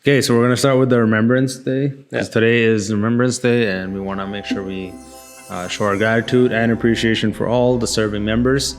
Okay, so we're going to start with the Remembrance Day. Because today is Remembrance Day, and we want to make sure we show our gratitude and appreciation for all the serving members.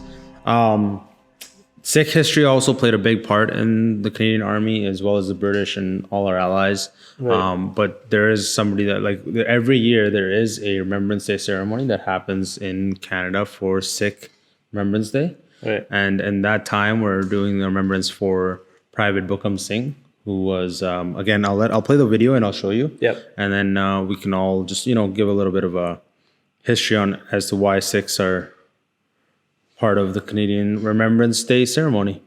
Sikh history also played a big part in the Canadian Army, as well as the British and all our allies. Right. But there is somebody that, like, every year there is a Remembrance Day ceremony that happens in Canada for Sikh Remembrance Day. Right. And in that time, we're doing the remembrance for Private Bukam Singh, who was, again, I'll play the video and I'll show you. Yep. And then we can all just, give a little bit of a history on as to why Sikhs are part of the Canadian Remembrance Day ceremony.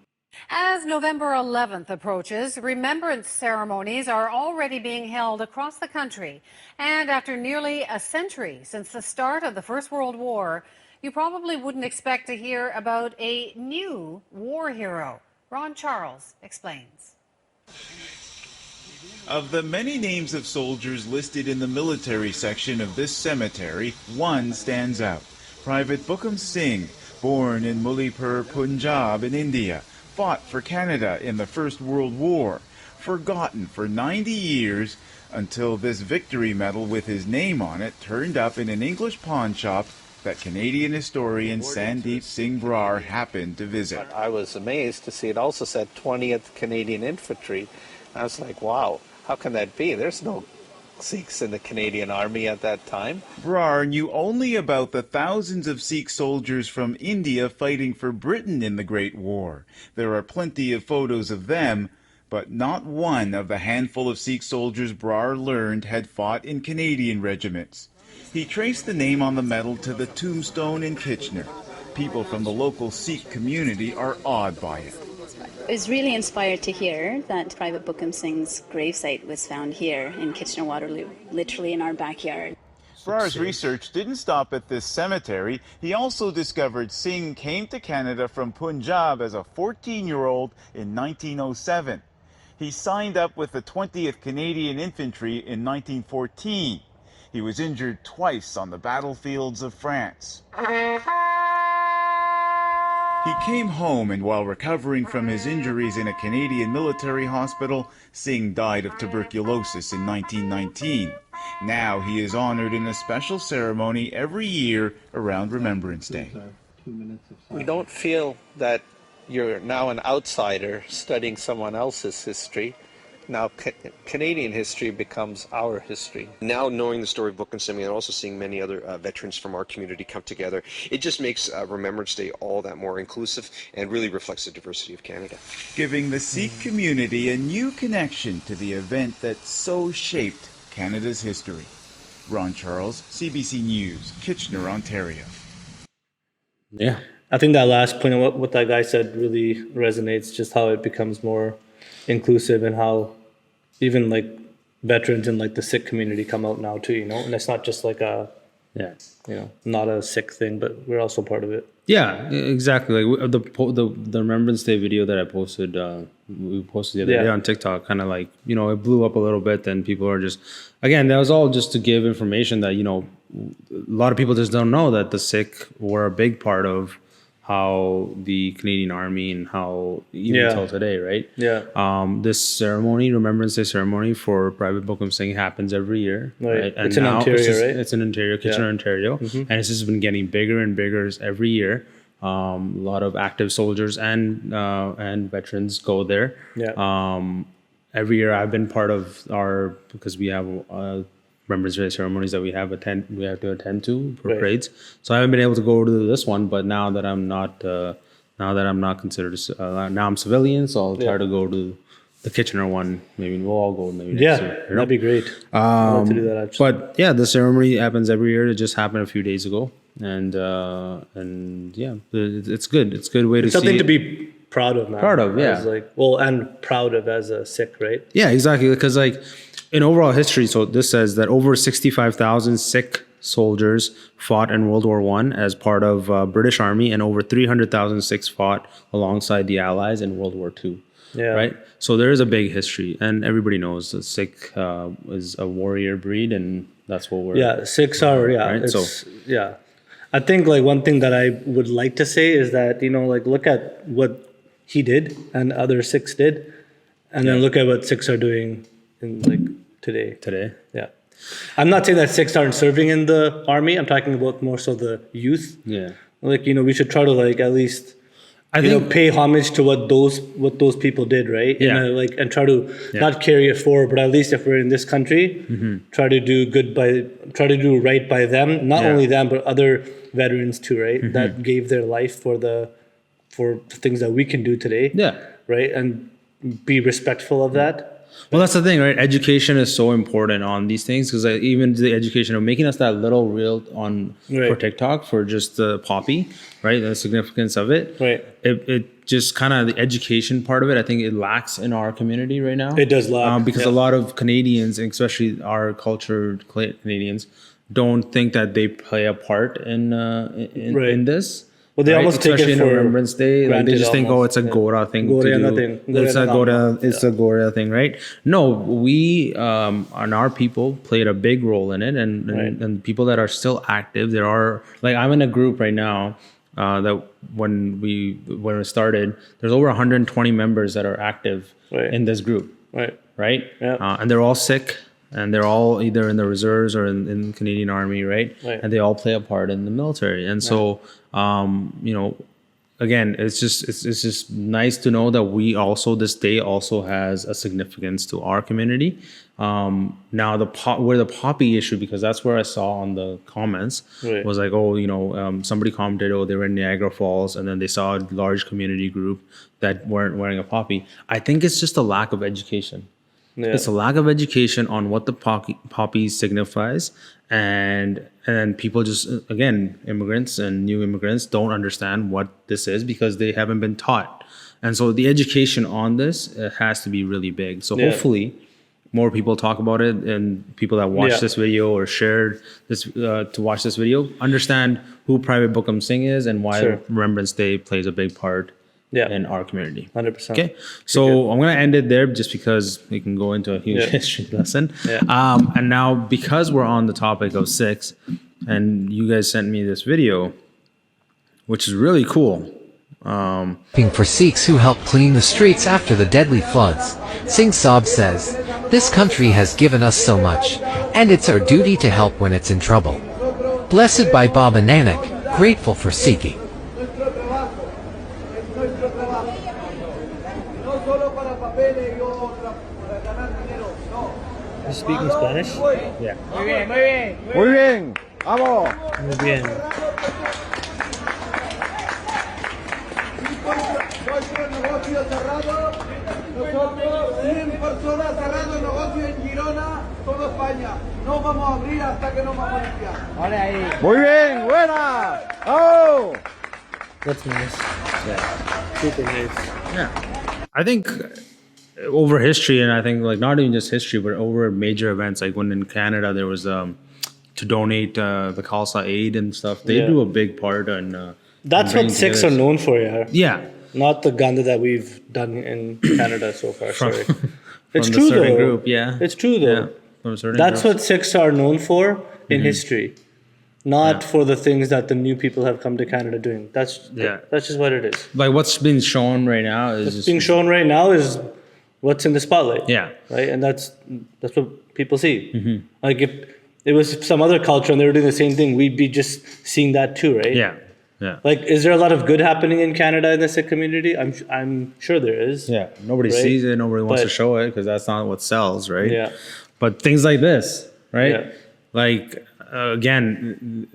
As November 11th approaches, remembrance ceremonies are already being held across the country. And after nearly a century since the start of the First World War, you probably wouldn't expect to hear about a new war hero. Ron Charles explains. Of the many names of soldiers listed in the military section of this cemetery, one stands out. Private Bukam Singh, born in Mulipur, Punjab in India, fought for Canada in the First World War, forgotten for 90 years until this victory medal with his name on it turned up in an English pawn shop that Canadian historian Sandeep Singh Brar happened to visit. I was amazed to see it also said 20th Canadian Infantry. I was like, wow, how can that be? There's no Sikhs in the Canadian Army at that time. Brar knew only about the thousands of Sikh soldiers from India fighting for Britain in the Great War. There are plenty of photos of them, but not one of the handful of Sikh soldiers Brar learned had fought in Canadian regiments. He traced the name on the medal to the tombstone in Kitchener. People from the local Sikh community are awed by it. I was really inspired to hear that Private Bukam Singh's gravesite was found here in Kitchener-Waterloo, literally in our backyard. Brar's research didn't stop at this cemetery. He also discovered Singh came to Canada from Punjab as a 14-year-old in 1907. He signed up with the 20th Canadian Infantry in 1914. He was injured twice on the battlefields of France. He came home, and while recovering from his injuries in a Canadian military hospital, Singh died of tuberculosis in 1919. Now he is honored in a special ceremony every year around Remembrance Day. We don't feel that you're now an outsider studying someone else's history. Now Canadian history becomes our history. Now knowing the story of Bukam Singh and also seeing many other veterans from our community come together, it just makes Remembrance Day all that more inclusive and really reflects the diversity of Canada. Giving the Sikh community a new connection to the event that so shaped Canada's history. Ron Charles, CBC News, Kitchener, Ontario. Yeah, I think that last point of what that guy said really resonates, just how it becomes more inclusive and how even like veterans in like the Sikh community come out now too, and it's not just like not a Sikh thing, but we're also part of it. Yeah, exactly. Like the Remembrance Day video that I posted, we posted the other day on TikTok, kind of like, it blew up a little bit. Then people are just, again, that was all just to give information that, a lot of people just don't know that the Sikh were a big part of how the Canadian Army and how even until today, right? Yeah. This ceremony, Remembrance Day ceremony for Private Bukam Singh happens every year. Right. And it's in Ontario, right? It's in Ontario, Kitchener, Ontario. Mm-hmm. And it's just been getting bigger and bigger every year. A lot of active soldiers and veterans go there. Yeah. Every year I've been part of because we have Remembrance Day ceremonies that we have to attend to for parades. So I haven't been able to go to this one, but now that I'm not considered, now I'm civilian, so I'll try to go to the Kitchener one. Maybe we'll all go. Maybe next year, that'd be great. I'd love to do that actually. But yeah, the ceremony happens every year. It just happened a few days ago, and yeah, it's good. It's a good way to see something to be proud of, man. Proud of, yeah. And proud of as a Sikh, right? Yeah, exactly. Because in overall history, so this says that over 65,000 Sikh soldiers fought in World War I as part of British Army, and over 300,000 Sikhs fought alongside the Allies in World War II. Yeah. Right? So there is a big history, and everybody knows that Sikh is a warrior breed, and that's what we're... Yeah, Sikhs are, right? I think one thing that I would like to say is that, look at what he did and other Sikhs did, and then look at what Sikhs are doing in like today. today. Yeah. I'm not saying that Sikhs aren't serving in the army. I'm talking about more so the youth. Yeah. Like, we should try to like at least I think pay homage to what those people did, right? Yeah. And try to not carry it forward, but at least if we're in this country, try to do right by them. Not only them, but other veterans too, right? That gave their life for the things that we can do today. Yeah. Right, and be respectful of that. Well, that's the thing, right? Education is so important on these things because even the education of making us that little reel on for TikTok for just the poppy, right? The significance of it, Right. It just kind of the education part of it. I think it lacks in our community right now. It does lack because a lot of Canadians, especially our cultured Canadians, don't think that they play a part in this. Well, they almost take especially it in for Remembrance Day, like they just think, almost, it's a Gora thing to Gora do. nothing. It's a Gora. It's a Gora thing, right? No, we and our people played a big role in it, and people that are still active. There are like I'm in a group right now that when we started, there's over 120 members that are active in this group, right? Yeah. And they're all Sikh. And they're all either in the reserves or in Canadian Army, right? And they all play a part in the military. And so, again, it's just nice to know that we also this day also has a significance to our community. Now where the poppy issue, because that's where I saw on the comments was like, somebody commented, they were in Niagara Falls, and then they saw a large community group that weren't wearing a poppy. I think it's just a lack of education. Yeah. It's a lack of education on what the poppy signifies, and people just, again, immigrants and new immigrants don't understand what this is because they haven't been taught. And so the education on this has to be really big. So hopefully more people talk about it, and people that watch this video or shared this to watch this video understand who Private Bookham Singh is and why Remembrance Day plays a big part in our community. 100%. Okay, so I'm going to end it there just because we can go into a huge history lesson. And now, because we're on the topic of Sikhs, and you guys sent me this video, which is really cool. For Sikhs who helped clean the streets after the deadly floods, Singh Saab says, "This country has given us so much, and it's our duty to help when it's in trouble." Blessed by Baba Nanak, grateful for Sikhi. You speaking Spanish? Yeah. Muy bien, muy bien. Muy bien, vamos. Muy bien. Negocio cerrado. Nosotros 100 personas cerrando el negocio en Girona, toda España. No vamos a abrir hasta que no vamos a limpiar. Vale ahí. Muy bien, buena. Oh. That's nice. Super nice. Yeah. I think over history, and I think like not even just history, but over major events, like when in Canada there was to donate the Khalsa aid and stuff, they do a big part in that's what Sikhs are known for, yeah. Not the Gandha that we've done in Canada so far. Sorry, it's From true the certain though. Group, yeah. It's true though. Yeah. From certain That's groups. what Sikhs are known for in history, not for the things that the new people have come to Canada doing. That's just what it is. Like what's being shown right now is What's being shown right now is what's in the spotlight. Yeah. Right, and that's what people see. Like if it was some other culture and they were doing the same thing, we'd be just seeing that too, right? Yeah. Yeah. Like, is there a lot of good happening in Canada in the Sikh community? I'm sure there is. Yeah. Nobody Right? sees it. Nobody wants to But- show it because that's not what sells, right? Yeah. But things like this, right? Yeah. Like again,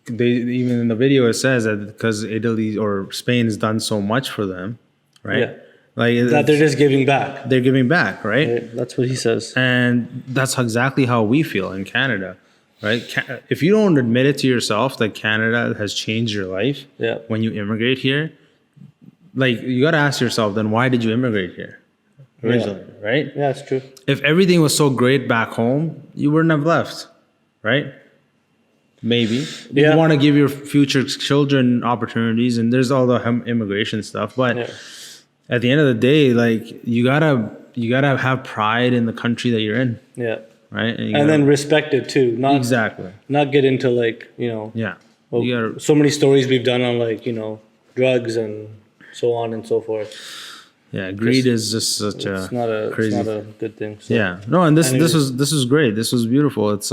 they even in the video it says that because Italy or Spain has done so much for them, right? Yeah. Like That they're just giving back. they're giving back, right? Right? That's what he says. And that's exactly how we feel in Canada, right? If you don't admit it to yourself that Canada has changed your life when you immigrate here, like you got to ask yourself, then why did you immigrate here originally, right? Yeah, it's true. If everything was so great back home, you wouldn't have left, right? Maybe you want to give your future children opportunities, and there's all the immigration stuff, but at the end of the day, like you gotta have pride in the country that you're in. Yeah. Right. And then respect it too. Not exactly. Not get into like, Yeah. so many stories we've done on like, drugs and so on and so forth. Yeah, greed is just such It's a not a crazy. it's not a good thing. So. Yeah, no, and this Anyways. this was great. This was beautiful. It's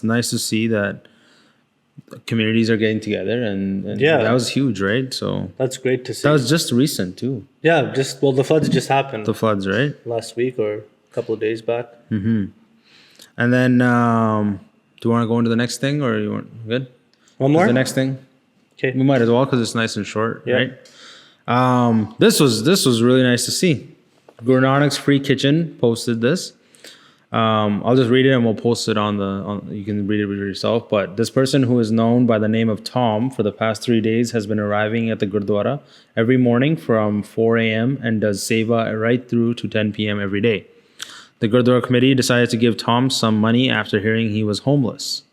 nice to see that communities are getting together, and Yeah. that was huge, right? So That's great to see. that was just recent too. Yeah, the floods just happened The floods, right? last week or a couple of days back. And then, do you want to go into the next thing, or you want good? One more? The next thing, Okay. we might as well because it's nice and short, Yeah. right? This was really nice to see. Guru Nanak's Free Kitchen posted this. I'll just read it and we'll post it on you can read it yourself. But this person, who is known by the name of Tom, for the past 3 days has been arriving at the Gurdwara every morning from 4 a.m. and does seva right through to 10 p.m. every day. The Gurdwara committee decided to give Tom some money after hearing he was homeless.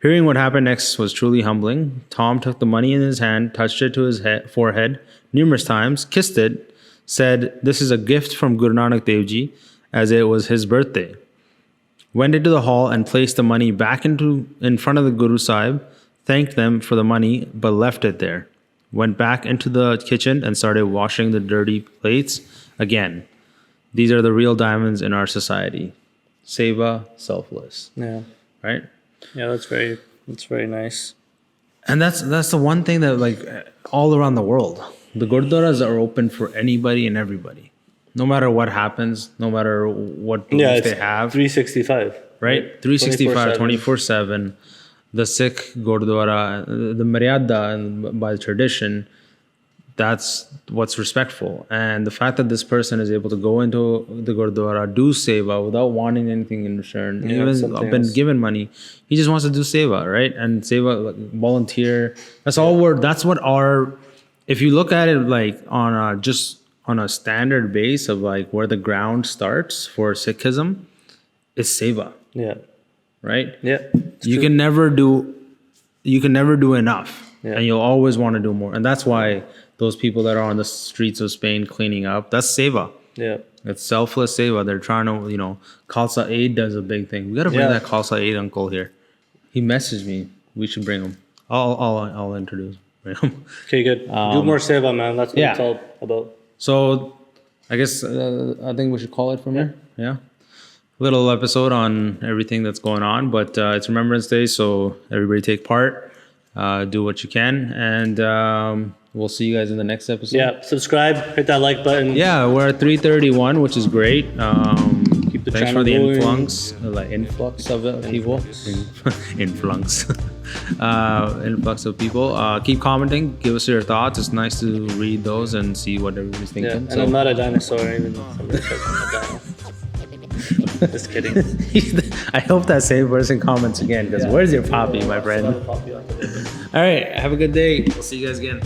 Hearing what happened next was truly humbling. Tom took the money in his hand, touched it to his forehead numerous times, kissed it, said, "This is a gift from Guru Nanak Dev Ji," as it was his birthday. Went into the hall and placed the money back in front of the Guru Sahib, thanked them for the money, but left it there. Went back into the kitchen and started washing the dirty plates again. These are the real diamonds in our society. Seva, selfless, Yeah. right? Yeah, that's very nice. And that's the one thing that, like, all around the world, the gurdwaras are open for anybody and everybody, no matter what happens, no matter what belief Yeah, it's they have, 365. right? 365, 24/7. The Sikh gurdwara, the Maryada, and by tradition, that's what's respectful. And the fact that this person is able to go into the gurdwara, do seva without wanting anything in return, Yeah, even something been else. given money, he just wants to do seva, right? And seva, like, volunteer. That's what our. If you look at it like on a standard base of like where the ground starts for Sikhism, is seva, Yeah. right? Yeah. You can never do enough, Yeah. and you'll always want to do more. And that's why those people that are on the streets of Spain cleaning up, that's seva. Yeah. It's selfless seva. They're trying to, Khalsa Aid does a big thing. We got to bring Yeah. that Khalsa Aid uncle here. He messaged me. We should bring him. I'll introduce him. Okay, good. Do more seva, man. That's what yeah. it's all about. So, I guess I think we should call it from here. Yeah. Little episode on everything that's going on, but it's Remembrance Day, so everybody take part, do what you can, and we'll see you guys in the next episode. Yeah, subscribe, hit that like button. Yeah, we're at 331, which is great. Keep the Thanks channel for the going. influx of people. Influx. Influx of people. Keep commenting. Give us your thoughts. It's nice to read those and see what everybody's Yeah, thinking. and I'm not a dinosaur, even though somebody says I'm a dinosaur. Just kidding. I hope that same person comments again, because where's your poppy, my friend? All right. Have a good day. We'll see you guys again.